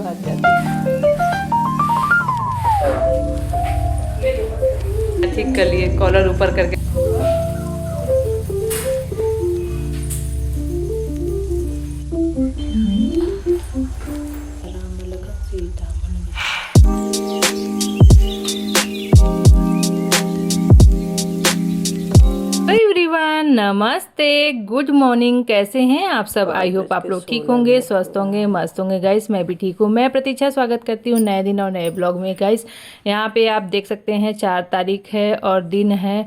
भाग जाती। ठीक कर लिए, कॉलर ऊपर करके। एवरीवन, नमस्ते, गुड मॉर्निंग। कैसे हैं आप सब? आई होप आप लोग ठीक होंगे, स्वस्थ होंगे, मस्त होंगे। गाइस मैं भी ठीक हूँ। मैं प्रतीक्षा स्वागत करती हूँ नए दिन और नए ब्लॉग में। गाइस यहाँ पे आप देख सकते हैं 4 तारीख है और दिन है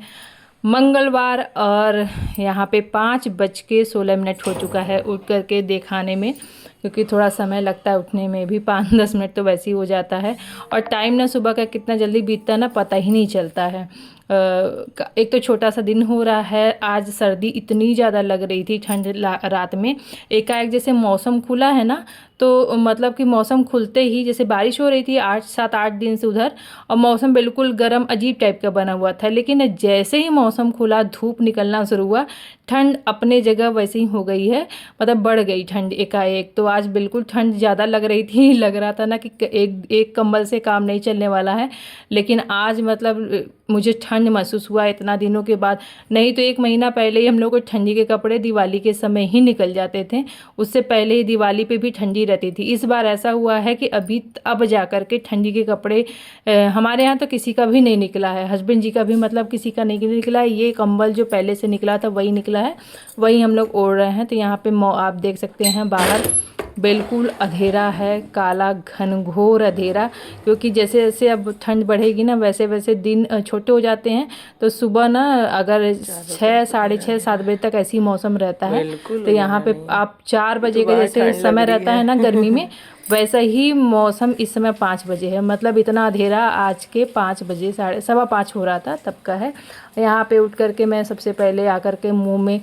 मंगलवार, और यहाँ पे 5:16 हो चुका है उठ करके दिखाने में, क्योंकि थोड़ा समय लगता है उठने में भी। 5-10 मिनट तो वैसे ही हो जाता है। और टाइम ना सुबह का कितना जल्दी बीतता है ना, पता ही नहीं चलता है। एक तो छोटा सा दिन हो रहा है। आज सर्दी इतनी ज़्यादा लग रही थी, ठंड रात में एकाएक जैसे मौसम खुला है ना, तो मतलब कि मौसम खुलते ही जैसे बारिश हो रही थी 7-8 दिन से उधर, और मौसम बिल्कुल गर्म अजीब टाइप का बना हुआ था। लेकिन जैसे ही मौसम खुला, धूप निकलना शुरू हुआ, ठंड अपने जगह वैसे ही हो गई है, मतलब बढ़ गई ठंड एकाएक। तो आज बिल्कुल ठंड ज़्यादा लग रही थी, लग रहा था ना कि एक कंबल से काम नहीं चलने वाला है। लेकिन आज मतलब मुझे ठंड महसूस हुआ इतना दिनों के बाद। नहीं तो 1 महीना पहले ही हम लोग को ठंडी के कपड़े दिवाली के समय ही निकल जाते थे, उससे पहले ही दिवाली पे भी ठंडी रहती थी। इस बार ऐसा हुआ है कि अब जा कर के ठंडी के कपड़े हमारे यहाँ तो किसी का भी नहीं निकला है, हस्बैंड जी का भी मतलब किसी का नहीं निकला है। ये कंबल जो पहले से निकला था वही निकला है, वही हम लोग ओढ़ रहे हैं। तो यहाँ पे आप देख सकते हैं बाहर बिल्कुल अंधेरा है, काला घनघोर अंधेरा, क्योंकि जैसे जैसे अब ठंड बढ़ेगी ना, वैसे वैसे दिन छोटे हो जाते हैं। तो सुबह ना अगर 6, 6:30, 7 बजे तक ऐसी मौसम रहता है, तो यहाँ पे आप 4 बजे का जैसे समय रहता है ना गर्मी में, वैसा ही मौसम इस समय 5 बजे है। मतलब इतना अंधेरा आज के 5 बजे, 5:15 हो रहा था तब का है। यहाँ पे उठ करके मैं सबसे पहले आकर के मुंह में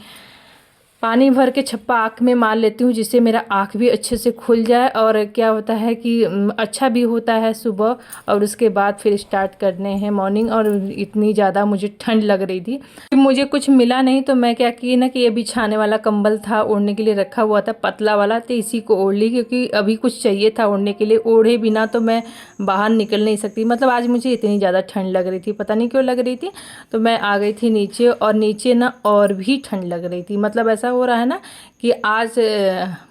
पानी भर के छप्पा आँख में मार लेती हूँ, जिससे मेरा आँख भी अच्छे से खुल जाए। और क्या होता है कि अच्छा भी होता है सुबह। और उसके बाद फिर स्टार्ट करने हैं मॉर्निंग। और इतनी ज़्यादा मुझे ठंड लग रही थी, मुझे कुछ मिला नहीं, तो मैं क्या की ना कि ये बिछाने वाला कंबल था ओढ़ने के लिए रखा हुआ था पतला वाला, तो इसी को ओढ़ ली, क्योंकि अभी कुछ चाहिए था ओढ़ने के लिए। ओढ़े बिना तो मैं बाहर निकल नहीं सकती। मतलब आज मुझे इतनी ज़्यादा ठंड लग रही थी, पता नहीं क्यों लग रही थी। तो मैं आ गई थी नीचे, और नीचे ना और भी ठंड लग रही थी। मतलब ऐसा हो रहा है ना कि आज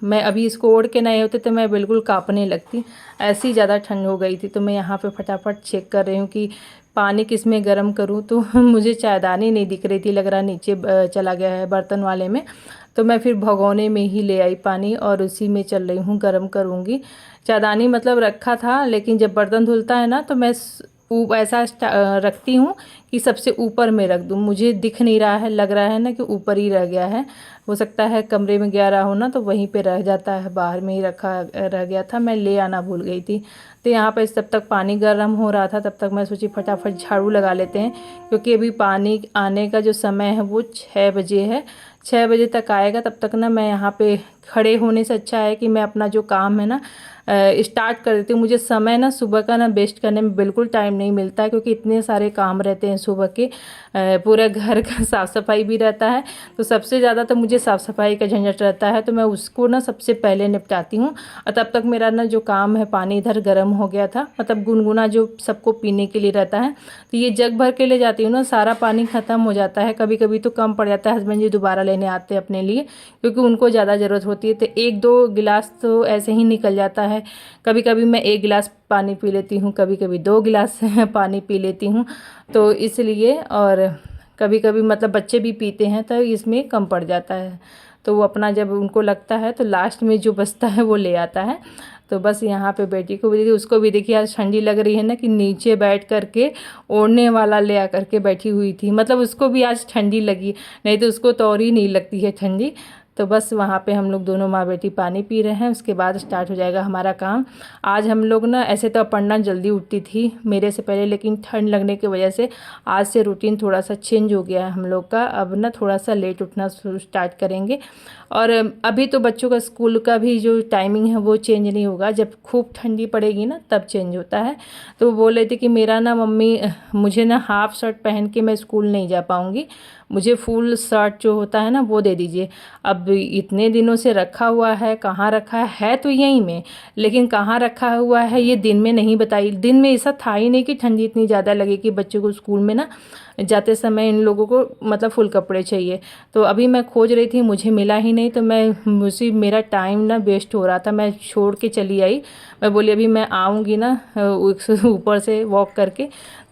मैं अभी इसको ओढ़ के नहीं होते तो मैं बिल्कुल कांपने लगती, ऐसी ज़्यादा ठंड हो गई थी। तो मैं यहाँ पे फटाफट चेक कर रही हूँ कि पानी किस में गर्म करूँ। तो मुझे चायदानी नहीं दिख रही थी, लग रहा नीचे चला गया है बर्तन वाले में। तो मैं फिर भगोने में ही ले आई पानी, और उसी में चल रही हूँ गर्म करूँगी। चायदानी मतलब रखा था, लेकिन जब बर्तन धुलता है ना तो मैं ऐसा रखती हूँ कि सबसे ऊपर में रख दूँ। मुझे दिख नहीं रहा है, लग रहा है ना कि ऊपर ही रह गया है। हो सकता है कमरे में गया रहा हो ना, तो वहीं पे रह जाता है, बाहर में ही रखा रह गया था, मैं ले आना भूल गई थी। तो यहाँ पर तब तक पानी गर्म हो रहा था, तब तक मैं सोची फटाफट झाड़ू लगा लेते हैं, क्योंकि अभी पानी आने का जो समय है वो 6 बजे है। 6 बजे तक आएगा। तब तक ना मैं यहाँ पे खड़े होने से अच्छा है कि मैं अपना जो काम है ना स्टार्ट कर देती हूँ। मुझे समय ना सुबह का ना वेस्ट करने में बिल्कुल टाइम नहीं मिलता है, क्योंकि इतने सारे काम रहते हैं सुबह के। पूरे घर का साफ़ सफाई भी रहता है, तो सबसे ज़्यादा तो मुझे साफ़ सफाई का झंझट रहता है। तो मैं उसको ना सबसे पहले निपटाती हूँ। और तब तक मेरा ना जो काम है, पानी इधर गर्म हो गया था, मतलब गुनगुना जो सबको पीने के लिए रहता है, तो ये जग भर के ले जाती हूँ ना, सारा पानी ख़त्म हो जाता है। कभी कभी तो कम पड़ जाता है, हस्बैंड जी दोबारा लेने आते हैं अपने लिए, क्योंकि उनको ज़्यादा ज़रूरत होती है। तो 1-2 गिलास तो ऐसे ही निकल जाता है। कभी कभी मैं 1 गिलास पानी पी लेती हूँ, कभी कभी 2 गिलास पानी पी लेती हूँ, तो इसलिए। और कभी कभी मतलब बच्चे भी पीते हैं, तो इसमें कम पड़ जाता है। तो वो अपना जब उनको लगता है तो लास्ट में जो बचता है वो ले आता है। तो बस यहाँ पे बेटी को भी देखिए, उसको भी देखिए आज ठंडी लग रही है ना, कि नीचे बैठ करके ओढ़ने वाला ले आ करके बैठी हुई थी। मतलब उसको भी आज ठंडी लगी, नहीं तो उसको तो और ही नहीं लगती है ठंडी। तो बस वहाँ पे हम लोग दोनों माँ बेटी पानी पी रहे हैं, उसके बाद स्टार्ट हो जाएगा हमारा काम। आज हम लोग ना, ऐसे तो अपर्णा जल्दी उठती थी मेरे से पहले, लेकिन ठंड लगने की वजह से आज से रूटीन थोड़ा सा चेंज हो गया है हम लोग का। अब ना थोड़ा सा लेट उठना स्टार्ट करेंगे। और अभी तो बच्चों का स्कूल का भी जो टाइमिंग है वो चेंज नहीं होगा, जब खूब ठंडी पड़ेगी ना तब चेंज होता है। तो वो बोल रहे थे कि मेरा ना मम्मी, मुझे ना हाफ शर्ट पहन के मैं स्कूल नहीं जा पाऊँगी, मुझे फुल शर्ट जो होता है ना वो दे दीजिए। अब इतने दिनों से रखा हुआ है, कहाँ रखा है तो यहीं में, लेकिन कहाँ रखा हुआ है ये दिन में नहीं बताई। दिन में ऐसा था ही नहीं कि ठंडी इतनी ज़्यादा लगे कि बच्चों को स्कूल में ना जाते समय इन लोगों को मतलब फुल कपड़े चाहिए। तो अभी मैं खोज रही थी, मुझे मिला ही नहीं, तो मेरा टाइम ना वेस्ट हो रहा था, मैं छोड़ के चली आई। मैं बोली अभी मैं आऊँगी ना ऊपर से वॉक करके,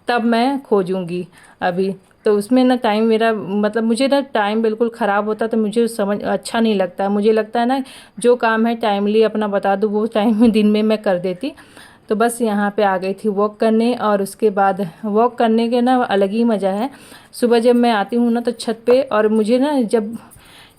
तब मैं खोजूँगी अभी। तो उसमें ना टाइम मेरा मतलब मुझे ना टाइम बिल्कुल ख़राब होता, तो मुझे समझ अच्छा नहीं लगता है। मुझे लगता है ना जो काम है टाइमली अपना बता दूँ वो टाइम दिन में मैं कर देती। तो बस यहाँ पे आ गई थी वॉक करने, और उसके बाद वॉक करने के ना अलग ही मज़ा है। सुबह जब मैं आती हूँ ना तो छत पे, और मुझे ना जब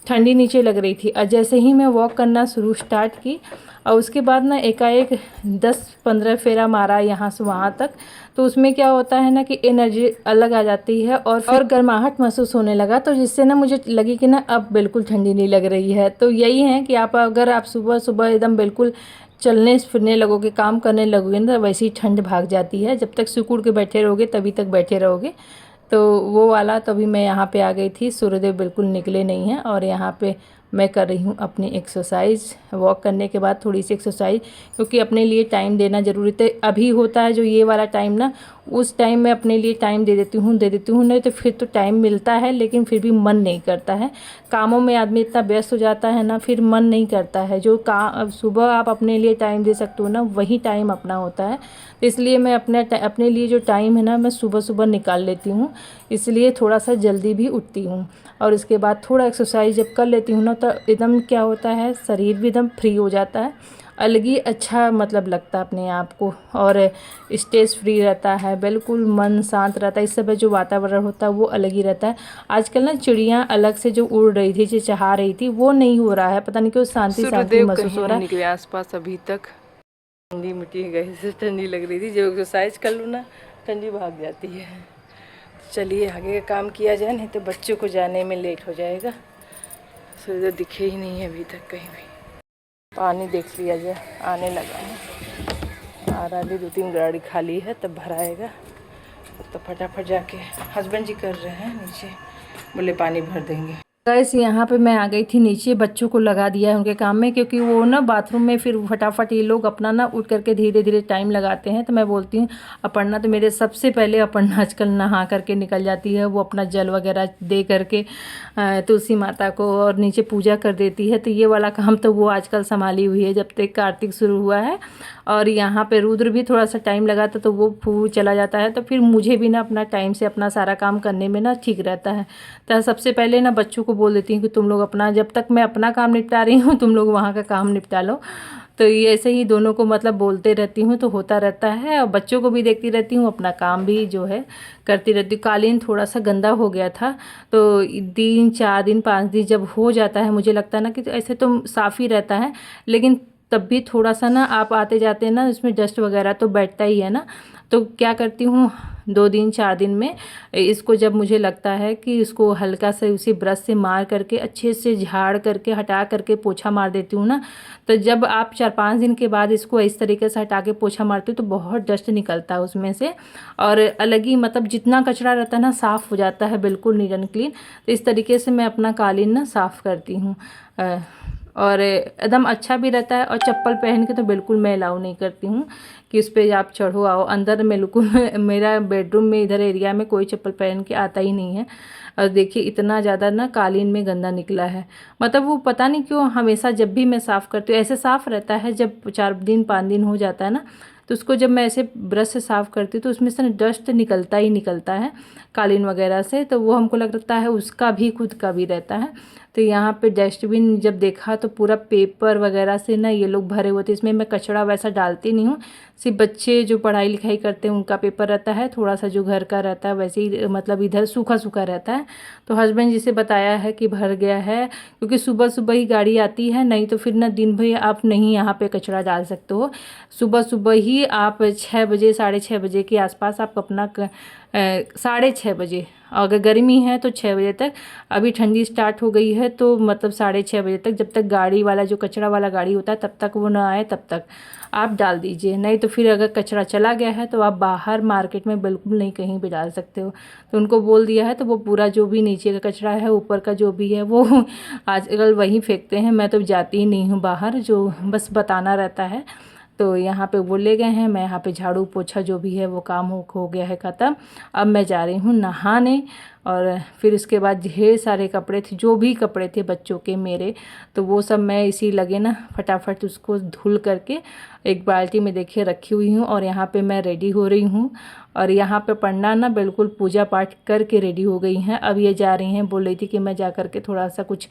ठंडी नीचे लग रही थी, और जैसे ही मैं वॉक करना शुरू स्टार्ट की, और उसके बाद ना एकाएक 10-15 फेरा मारा यहाँ से वहाँ तक, तो उसमें क्या होता है ना कि एनर्जी अलग आ जाती है, और गर्माहट महसूस होने लगा, तो जिससे ना मुझे लगी कि ना अब बिल्कुल ठंडी नहीं लग रही है। तो यही है कि अगर आप सुबह सुबह एकदम बिल्कुल चलने फिरने लगोगे, काम करने लगोगे ना, तो वैसे ही ठंड भाग जाती है। जब तक सिकुड़ के बैठे रहोगे तभी तक बैठे रहोगे। तो वो वाला, तभी मैं यहाँ पे आ गई थी। सूर्यदेव बिल्कुल निकले नहीं हैं, और यहाँ पे मैं कर रही हूँ अपनी एक्सरसाइज। वॉक करने के बाद थोड़ी सी एक्सरसाइज, क्योंकि अपने लिए टाइम देना ज़रूरी है। अभी होता है जो ये वाला टाइम ना, उस टाइम मैं अपने लिए टाइम दे देती हूँ, नहीं तो फिर तो टाइम मिलता है लेकिन फिर भी मन नहीं करता है। कामों में आदमी इतना व्यस्त हो जाता है ना, फिर मन नहीं करता है। जो सुबह आप अपने लिए टाइम दे सकते हो ना, वही टाइम अपना होता है। तो इसलिए मैं अपने लिए जो टाइम है ना, मैं सुबह सुबह निकाल लेती हूँ। इसलिए थोड़ा सा जल्दी भी उठती हूँ, और उसके बाद थोड़ा एक्सरसाइज जब कर लेती हूँ ना, तो एकदम क्या होता है, शरीर भी एकदम फ्री हो जाता है। अलग ही अच्छा मतलब लगता है अपने आप को, और स्ट्रेस फ्री रहता है, बिल्कुल मन शांत रहता है। इस समय जो वातावरण होता है वो अलग ही रहता है। आजकल ना चिड़ियाँ अलग से जो उड़ रही थी, चहचहा रही थी, वो नहीं हो रहा है। पता नहीं क्यों शांति शांति महसूस हो रहा है। निकले आसपास अभी तक, ठंडी मिट्टी गई से ठंडी लग रही थी। जब एक्सरसाइज कर लूँ ना, ठंडी भाग जाती है। चलिए आगे का काम किया जाए, नहीं तो बच्चों को जाने में लेट हो जाएगा। सूर्य दिखे ही नहीं है अभी तक कहीं भी। पानी देख लिया जाए, आने लगा है। आ रहा, 2-3 गाड़ी खाली है, तब भराएगा। तो फटाफट जाके हस्बैंड जी कर रहे हैं नीचे, बोले पानी भर देंगे। गाइस यहाँ पे मैं आ गई थी नीचे, बच्चों को लगा दिया है उनके काम में, क्योंकि वो ना बाथरूम में फिर फटाफट ये लोग अपना ना उठ करके धीरे धीरे टाइम लगाते हैं। तो मैं बोलती हूँ अपर्णा तो मेरे सबसे पहले, अपर्णा आजकल नहा करके निकल जाती है। वो अपना जल वगैरह दे करके तुलसी माता को और नीचे पूजा कर देती है। तो ये वाला काम तो वो आजकल संभाली हुई है, जब तक कार्तिक शुरू हुआ है। और यहाँ पे रुद्र भी थोड़ा सा टाइम लगाता तो वो फूल चला जाता है, तो फिर मुझे भी ना अपना टाइम से अपना सारा काम करने में ना ठीक रहता है। तो सबसे पहले ना बच्चों को बोल देती हूँ कि तुम लोग अपना, जब तक मैं अपना काम निपटा रही हूँ तुम लोग वहाँ का काम निपटा लो। तो ये ऐसे ही दोनों को मतलब बोलते रहती हूँ, तो होता रहता है। और बच्चों को भी देखती रहती हूँ, अपना काम भी जो है करती रहती हूँ। कालीन थोड़ा सा गंदा हो गया था, तो 3-4 दिन 5 दिन जब हो जाता है, मुझे लगता है ना कि ऐसे तो साफ़ ही रहता है, लेकिन तब भी थोड़ा सा ना आप आते जाते हैं ना, इसमें डस्ट वगैरह तो बैठता ही है ना। तो क्या करती हूँ, 2-4 दिन में इसको, जब मुझे लगता है कि इसको हल्का से उसी ब्रश से मार करके अच्छे से झाड़ करके हटा करके पोछा मार देती हूँ ना। तो जब आप 4-5 दिन के बाद इसको इस तरीके से हटा के पोछा मारती हूँ तो बहुत डस्ट निकलता है उसमें से, और अलग ही मतलब जितना कचरा रहता है ना साफ़ हो जाता है, बिल्कुल नीट एंड क्लीन। तो इस तरीके से मैं अपना कालीन ना साफ़ करती हूँ, और एकदम अच्छा भी रहता है। और चप्पल पहन के तो बिल्कुल मैं अलाउ नहीं करती हूँ कि उस पर आप चढ़ो आओ। अंदर बिल्कुल मेरा बेडरूम में इधर एरिया में कोई चप्पल पहन के आता ही नहीं है। और देखिए इतना ज़्यादा ना कालीन में गंदा निकला है, मतलब वो पता नहीं क्यों हमेशा जब भी मैं साफ़ करती हूँ ऐसे साफ़ रहता है। जब 4-5 दिन हो जाता है ना, तो उसको जब मैं ऐसे ब्रश से साफ़ करती हूँ तो उसमें से डस्ट निकलता ही निकलता है कालीन वगैरह से। तो वो हमको लगता है उसका भी खुद का भी रहता है। तो यहाँ पे डस्टबिन जब देखा तो पूरा पेपर वगैरह से ना ये लोग भरे हुए थे। इसमें मैं कचरा वैसा डालती नहीं हूँ, सिर्फ बच्चे जो पढ़ाई लिखाई करते हैं उनका पेपर रहता है, थोड़ा सा जो घर का रहता है वैसे ही, मतलब इधर सूखा सूखा रहता है। तो हस्बैंड जी से बताया है कि भर गया है, क्योंकि सुबह सुबह ही गाड़ी आती है, नहीं तो फिर ना दिन भर आप नहीं यहाँ पे कचरा डाल सकते हो। सुबह सुबह ही आप 6 बजे 6:30 बजे के आसपास आप अपना 6:30 बजे अगर गर्मी है तो 6 बजे तक। अभी ठंडी स्टार्ट हो गई है तो मतलब 6:30 बजे तक, जब तक गाड़ी वाला जो कचरा वाला गाड़ी होता है तब तक वो ना आए तब तक आप डाल दीजिए। नहीं तो फिर अगर कचरा चला गया है तो आप बाहर मार्केट में बिल्कुल नहीं कहीं भी डाल सकते हो। तो उनको बोल दिया है तो वो पूरा जो भी नीचे का कचरा है ऊपर का जो भी है वो आजकल वहीं फेंकते हैं। मैं तो जाती ही नहीं हूँ बाहर, जो बस बताना रहता है। तो यहाँ पे वो ले गए हैं, मैं यहाँ पे झाड़ू पोछा जो भी है वो काम हो गया है ख़त्म। अब मैं जा रही हूँ नहाने, और फिर उसके बाद ढेर सारे कपड़े थे, जो भी कपड़े थे बच्चों के मेरे, तो वो सब मैं इसी लगे ना फटाफट उसको धुल करके एक बाल्टी में देखिए रखी हुई हूँ। और यहाँ पे मैं रेडी हो रही हूँ, और यहाँ पे पढ़ना ना बिल्कुल पूजा पाठ करके रेडी हो गई हैं। अब ये जा रही हैं, बोल रही थी कि मैं जा करके थोड़ा सा कुछ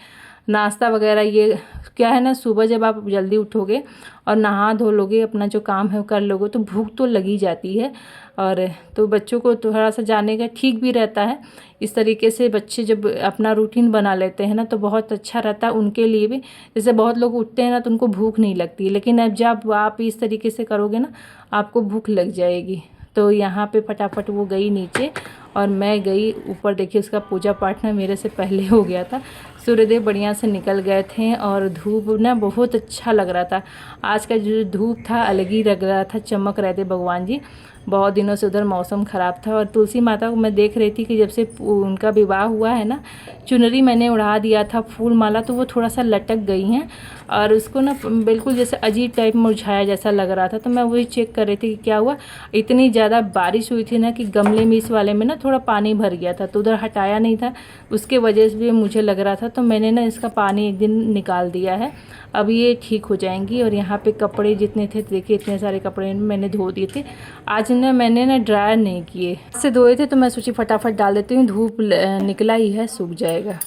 नाश्ता वगैरह, ये क्या है ना, सुबह जब आप जल्दी उठोगे और नहा धो लोगे, अपना जो काम है वो कर लोगे, तो भूख तो लगी जाती है। और तो बच्चों को थोड़ा सा जाने का ठीक भी रहता है। इस तरीके से बच्चे जब अपना रूटीन बना लेते हैं ना तो बहुत अच्छा रहता है उनके लिए भी। जैसे बहुत लोग उठते हैं ना तो उनको भूख नहीं लगती, लेकिन अब जब आप इस तरीके से करोगे ना आपको भूख लग जाएगी। तो यहाँ पे फटाफट वो गई नीचे और मैं गई ऊपर। देखिए उसका पूजा पाठ ना मेरे से पहले हो गया था। सूर्यदेव बढ़िया से निकल गए थे और धूप ना बहुत अच्छा लग रहा था। आज का जो धूप था अलग ही लग रहा था, चमक रहे थे भगवान जी। बहुत दिनों से उधर मौसम ख़राब था। और तुलसी माता को मैं देख रही थी कि जब से उनका विवाह हुआ है ना, चुनरी मैंने उड़ा दिया था फूल माला, तो वो थोड़ा सा लटक गई हैं और उसको ना बिल्कुल जैसे अजीब टाइप मुरझाया जैसा लग रहा था। तो मैं वही चेक कर रही थी कि क्या हुआ। इतनी ज़्यादा बारिश हुई थी ना कि गमले में इस वाले में ना थोड़ा पानी भर गया था, तो उधर हटाया नहीं था, उसके वजह से भी मुझे लग रहा था। तो मैंने ना इसका पानी एक दिन निकाल दिया है, अब ये ठीक हो जाएंगी। और यहाँ पे कपड़े जितने थे देखिए, इतने सारे कपड़े मैंने धो दिए थे। आज ना मैंने ना ड्रायर नहीं किए, से धोए थे तो मैं सोची फटाफट डाल देती हूँ, धूप निकला ही है, सूख जाएगा।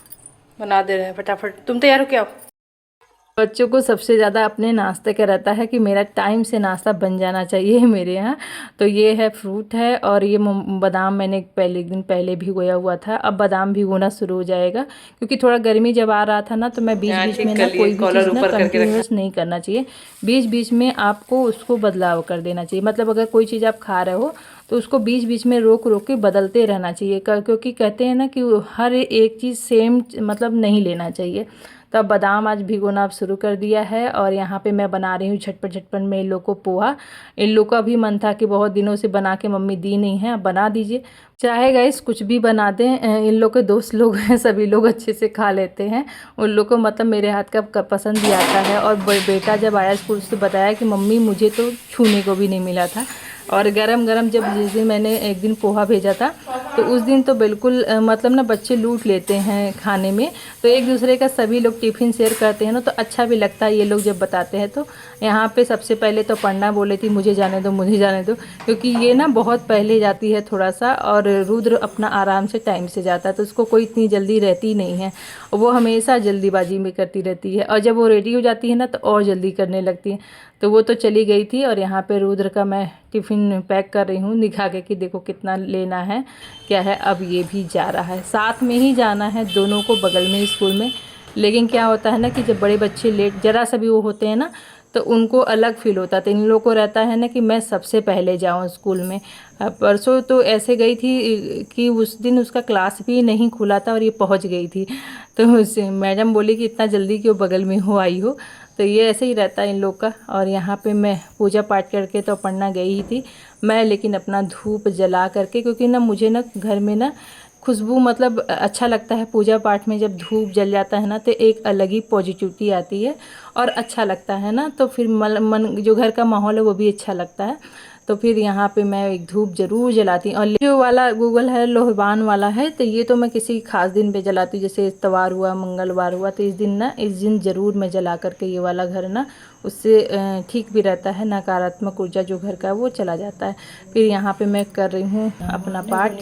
बना दे रहे हैं फटाफट। तुम तैयार हो क्या? बच्चों को सबसे ज़्यादा अपने नाश्ते का रहता है कि मेरा टाइम से नाश्ता बन जाना चाहिए मेरे यहाँ। तो ये है फ्रूट है, और ये बादाम मैंने पहले दिन पहले भिगोया हुआ था। अब बादाम भिगोना शुरू हो जाएगा, क्योंकि थोड़ा गर्मी जब आ रहा था ना, तो मैं बीच बीच में ना कोई भी चीज़ ना कंटिन्यूस नहीं करना चाहिए। बीच बीच में आपको उसको बदलाव कर देना चाहिए। मतलब अगर कोई चीज़ आप खा रहे हो तो उसको बीच बीच में रोक रोक के बदलते रहना चाहिए, क्योंकि कहते हैं ना कि हर एक चीज़ सेम मतलब नहीं लेना चाहिए। तब बादाम आज भिगोना शुरू कर दिया है। और यहाँ पे मैं बना रही हूँ झटपट झटपट में इन लोग को पोहा। इन लोग का भी मन था कि बहुत दिनों से बना के मम्मी दी नहीं है, अब बना दीजिए। चाहे गाइस कुछ भी बना दें, इन लोग के दोस्त लोग हैं, सभी लोग अच्छे से खा लेते हैं। उन लोग को मतलब मेरे हाथ का पसंद भी आता है। और बेटा जब आया स्कूल से बताया कि मम्मी मुझे तो छूने को भी नहीं मिला था। और गरम गरम जब जिस दिन मैंने एक दिन पोहा भेजा था तो उस दिन तो बिल्कुल मतलब ना बच्चे लूट लेते हैं खाने में। तो एक दूसरे का सभी लोग टिफ़िन शेयर करते हैं ना, तो अच्छा भी लगता है ये लोग जब बताते हैं। तो यहाँ पे सबसे पहले तो पढ़ना बोले थी मुझे जाने दो मुझे जाने दो, क्योंकि ये ना बहुत पहले जाती है थोड़ा सा, और रुद्र अपना आराम से टाइम से जाता है, तो उसको कोई इतनी जल्दी रहती नहीं है। वो हमेशा जल्दीबाजी में करती रहती है, और जब वो रेडी हो जाती है ना तो और जल्दी करने लगती है। तो वो तो चली गई थी। और यहाँ पे रुद्र का मैं टिफ़िन पैक कर रही हूँ, दिखा के कि देखो कितना लेना है क्या है। अब ये भी जा रहा है, साथ में ही जाना है दोनों को, बगल में ही स्कूल में। लेकिन क्या होता है ना कि जब बड़े बच्चे लेट जरा सा भी वो होते हैं ना तो उनको अलग फील होता है। तो इन लोगों को रहता है ना कि मैं सबसे पहले जाऊँ स्कूल में। परसों तो ऐसे गई थी कि उस दिन उसका क्लास भी नहीं खुला था और ये पहुंच गई थी। तो उससे मैडम बोली कि इतना जल्दी क्यों बगल में हो आई हो। तो ये ऐसे ही रहता है इन लोग का। और यहाँ पे मैं पूजा पाठ करके तो पढ़ना गई ही थी मैं, लेकिन अपना धूप जला करके, क्योंकि ना मुझे ना घर में ना खुशबू मतलब अच्छा लगता है। पूजा पाठ में जब धूप जल जाता है ना तो एक अलग ही पॉजिटिविटी आती है और अच्छा लगता है ना। तो फिर मन जो घर का माहौल है वो भी अच्छा लगता है। तो फिर यहाँ पे मैं एक धूप ज़रूर जलाती हूँ। और जो वाला गूगल है लोहबान वाला है, तो ये तो मैं किसी खास दिन पे जलाती हूँ, जैसे इतवार हुआ मंगलवार हुआ, तो इस दिन ज़रूर मैं जला करके ये वाला घर ना, उससे ठीक भी रहता है, नकारात्मक ऊर्जा जो घर का है वो चला जाता है। फिर यहाँ पे मैं कर रही हूँ अपना पाठ।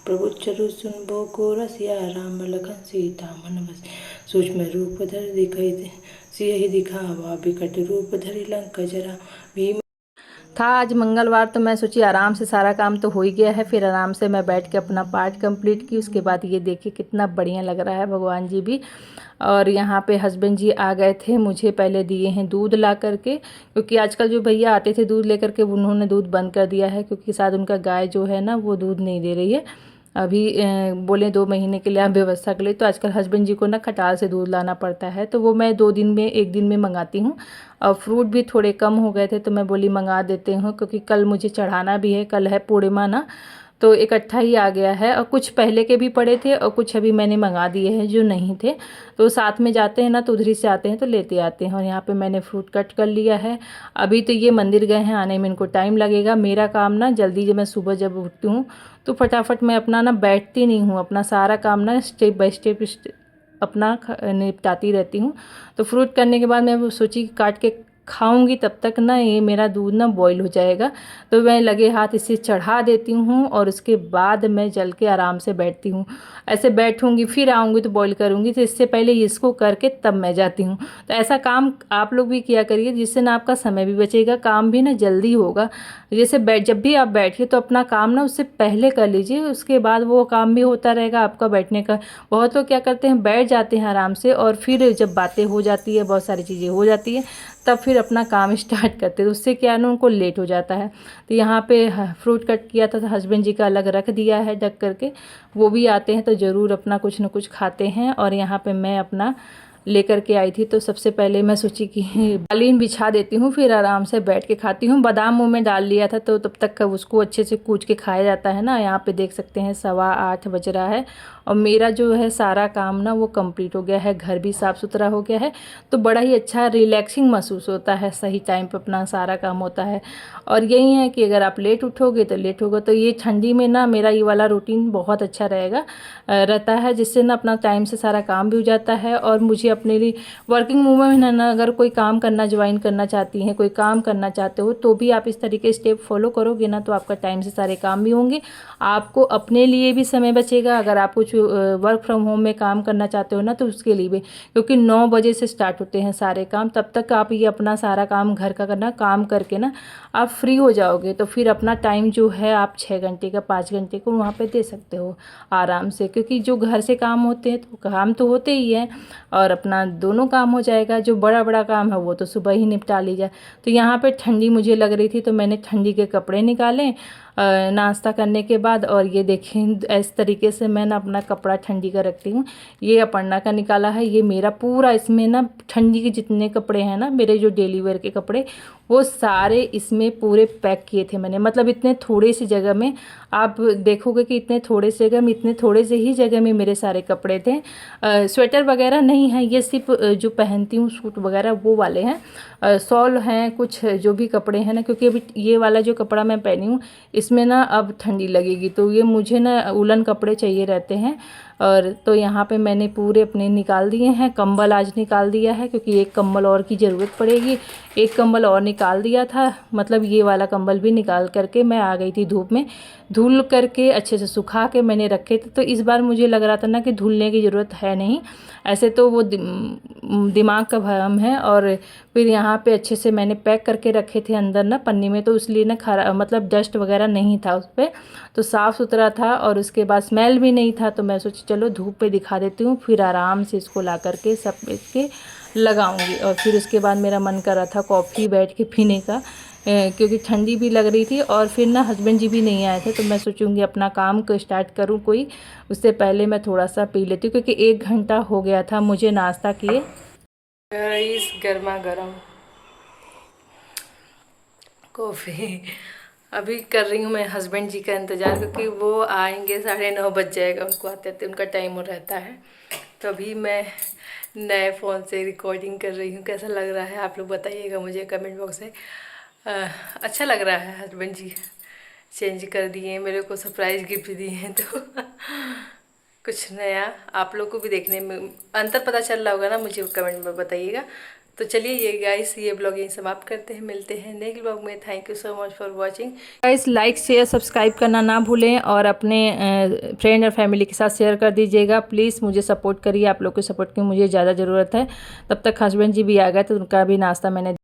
प्रभु चरु सुनबो को रसिया राम लखन सीता मन बस, सूक्ष्म रूप धर दिखाई दे सियहि दिखावा, विकट रूप धरि लंक जरा। भीम था आज मंगलवार, तो मैं सोची आराम से सारा काम तो हो ही गया है, फिर आराम से मैं बैठ के अपना पाठ कंप्लीट की। उसके बाद ये देखिए कितना बढ़िया लग रहा है भगवान जी भी। और यहाँ पे हस्बैंड जी आ गए थे, मुझे पहले दिए हैं दूध ला करके, क्योंकि आजकल जो भैया आते थे दूध लेकर के उन्होंने दूध बंद कर दिया है, क्योंकि शायद उनका गाय जो है ना वो दूध नहीं दे रही है अभी। बोले 2 महीने के लिए आप व्यवस्था कर ले, तो आजकल हस्बैंड जी को ना खटाल से दूध लाना पड़ता है, तो वो मैं 2 दिन में 1 दिन में मंगाती हूँ। और फ्रूट भी थोड़े कम हो गए थे, तो मैं बोली मंगा देते हूँ, क्योंकि कल मुझे चढ़ाना भी है, कल है पूर्णिमा ना, तो इकट्ठा ही आ गया है। और कुछ पहले के भी पड़े थे और कुछ अभी मैंने मंगा दिए हैं जो नहीं थे, तो साथ में जाते हैं ना, तो उधर ही से आते हैं तो लेते आते हैं। और यहाँ पे मैंने फ्रूट कट कर लिया है। अभी तो ये मंदिर गए हैं, आने में इनको टाइम लगेगा। मेरा काम ना जल्दी, जब मैं सुबह जब उठती हूँ तो फटाफट मैं अपना ना बैठती नहीं हूँ, अपना सारा काम ना स्टेप बाय स्टेप अपना निपटाती रहती हूँ। तो फ्रूट करने के बाद मैं सोची काट के खाऊंगी, तब तक ना ये मेरा दूध ना बॉईल हो जाएगा, तो मैं लगे हाथ इसे चढ़ा देती हूँ और उसके बाद मैं जल के आराम से बैठती हूँ। ऐसे बैठूंगी फिर आऊँगी तो बॉईल करूँगी, तो इससे पहले इसको करके तब मैं जाती हूँ। तो ऐसा काम आप लोग भी किया करिए, जिससे ना आपका समय भी बचेगा, काम भी ना जल्दी होगा। जैसे जब भी आप बैठिए तो अपना काम ना उससे पहले कर लीजिए, उसके बाद वो काम भी होता रहेगा आपका बैठने का। बहुत लोग क्या करते हैं, बैठ जाते हैं आराम से, और फिर जब बातें हो जाती है, बहुत सारी चीज़ें हो जाती है, तब फिर अपना काम स्टार्ट करते हैं, तो उससे क्या है ना उनको लेट हो जाता है। तो यहाँ पे फ्रूट कट किया था, तो हस्बैंड जी का अलग रख दिया है ढक करके, वो भी आते हैं तो ज़रूर अपना कुछ न कुछ खाते हैं। और यहाँ पे मैं अपना लेकर के आई थी, तो सबसे पहले मैं सोची कि कालीन बिछा देती हूँ, फिर आराम से बैठ के खाती हूँ। बादाम मुँह में डाल लिया था, तो तब तक का उसको अच्छे से कूच के खाया जाता है ना। यहाँ पे देख सकते हैं 8:15 बज रहा है, और मेरा जो है सारा काम ना वो कंप्लीट हो गया है, घर भी साफ़ सुथरा हो गया है, तो बड़ा ही अच्छा रिलैक्सिंग महसूस होता है, सही टाइम पर अपना सारा काम होता है। और यही है कि अगर आप लेट उठोगे तो लेट होगा, तो ये ठंडी में ना मेरा ये वाला रूटीन बहुत अच्छा रहता है, जिससे ना अपना टाइम से सारा काम भी हो जाता है। और मुझे अपने लिए वर्किंग वूमेन है ना, अगर कोई काम करना ज्वाइन करना चाहती हैं, कोई काम करना चाहते हो, तो भी आप इस तरीके स्टेप फॉलो करोगे ना, तो आपका टाइम से सारे काम भी होंगे, आपको अपने लिए भी समय बचेगा। अगर आप कुछ वर्क फ्रॉम होम में काम करना चाहते हो ना, तो उसके लिए भी, क्योंकि 9 बजे से स्टार्ट होते हैं सारे काम, तब तक आप ये अपना सारा काम घर का करना, काम करके ना आप फ्री हो जाओगे, तो फिर अपना टाइम जो है आप 6 घंटे का 5 घंटे को वहाँ पे दे सकते हो आराम से, क्योंकि जो घर से काम होते हैं तो काम तो होते ही हैं, और अपना दोनों काम हो जाएगा। जो बड़ा बड़ा काम है वो तो सुबह ही निपटा लीजिए। तो यहाँ पे ठंडी मुझे लग रही थी, तो मैंने ठंडी के कपड़े निकाले नाश्ता करने के बाद। और ये देखें इस तरीके से मैं ना अपना कपड़ा ठंडी का रखती हूँ। ये अपर्णा का निकाला है, ये मेरा पूरा इसमें ना ठंडी के जितने कपड़े हैं ना, मेरे जो डेली वेयर के कपड़े, वो सारे इसमें पूरे पैक किए थे मैंने। मतलब इतने थोड़े सी जगह में, आप देखोगे कि इतने थोड़े से जगह में, इतने थोड़े से ही जगह में मेरे सारे कपड़े थे। स्वेटर वगैरह नहीं है, ये सिर्फ जो पहनती हूँ सूट वगैरह वो वाले हैं। शॉल हैं, कुछ जो भी कपड़े हैं ना, क्योंकि अभी ये वाला जो कपड़ा मैं पहनी हूँ इसमें ना अब ठंडी लगेगी, तो ये मुझे ना उलन कपड़े चाहिए रहते हैं। और तो यहाँ पे मैंने पूरे अपने निकाल दिए हैं। कंबल आज निकाल दिया है, क्योंकि एक कंबल और की ज़रूरत पड़ेगी। एक कंबल और निकाल दिया था, मतलब ये वाला कंबल भी निकाल करके मैं आ गई थी धूप में, धुल करके अच्छे से सुखा के मैंने रखे थे। तो इस बार मुझे लग रहा था ना कि धुलने की ज़रूरत है नहीं, ऐसे तो वो दिमाग का भ्रम है। और फिर यहाँ पे अच्छे से मैंने पैक करके रखे थे अंदर ना पन्नी में, तो इसलिए ना मतलब डस्ट वगैरह नहीं था उस पर, तो साफ़ सुथरा था। और उसके बाद स्मेल भी नहीं था, तो मैं सोची चलो धूप पे दिखा देती हूँ, फिर आराम से इसको ला करके सब के लगाऊंगी। और फिर उसके बाद मेरा मन कर रहा था कॉफ़ी बैठ के पीने का, क्योंकि ठंडी भी लग रही थी, और फिर ना हस्बैंड जी भी नहीं आए थे, तो मैं सोचूंगी अपना काम को स्टार्ट करूँ कोई, उससे पहले मैं थोड़ा सा पी लेती हूँ, क्योंकि 1 घंटा हो गया था मुझे नाश्ता किए। इस गर्मा गर्म कॉफ़ी अभी कर रही हूँ मैं हस्बैंड जी का इंतज़ार, क्योंकि वो आएंगे 9:30 बज जाएगा, उनको आते आते उनका टाइम हो रहता है। तो अभी मैं नए फ़ोन से रिकॉर्डिंग कर रही हूँ। कैसा लग रहा है आप लोग बताइएगा मुझे कमेंट बॉक्स में। अच्छा लग रहा है, हस्बैंड जी चेंज कर दिए, मेरे को सरप्राइज़ गिफ्ट दिए हैं, तो कुछ नया आप लोग को भी देखने में अंतर पता चल रहा होगा ना, मुझे कमेंट में बताइएगा। तो चलिए ये गाइस, ये ब्लॉग यहीं समाप्त करते हैं, मिलते हैं नेक्स्ट ब्लॉग में। Thank you so much for watching guys. Like share subscribe करना ना भूलें, और अपने फ्रेंड और फैमिली के साथ शेयर कर दीजिएगा प्लीज़। मुझे सपोर्ट करिए, आप लोग के सपोर्ट की मुझे ज़्यादा ज़रूरत है। तब तक हस्बैंड जी भी आ गए, तो उनका भी नाश्ता मैंने